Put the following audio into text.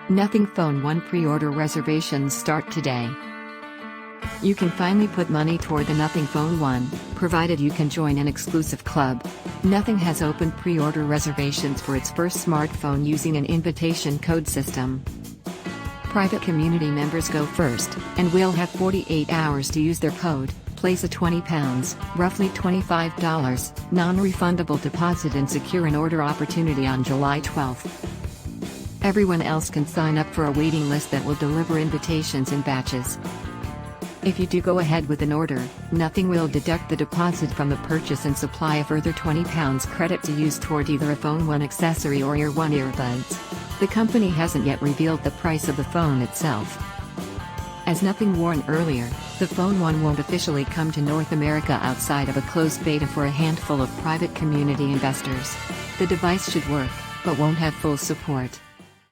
Nothing Phone 1 pre-order reservations start today. You can finally put money toward the Nothing Phone 1, provided you can join an exclusive club. Nothing has opened pre-order reservations for its first smartphone using an invitation code system. Private community members go first, and will have 48 hours to use their code. Place a £20, roughly $25, non-refundable deposit and secure an order opportunity on July 12. Everyone else can sign up for a waiting list that will deliver invitations in batches. If you do go ahead with an order, Nothing will deduct the deposit from the purchase and supply a further £20 credit to use toward either a Phone 1 accessory or Ear 1 earbuds. The company hasn't yet revealed the price of the phone itself. As Nothing warned earlier, the Phone 1 won't officially come to North America outside of a closed beta for a handful of private community investors. The device should work, but won't have full support.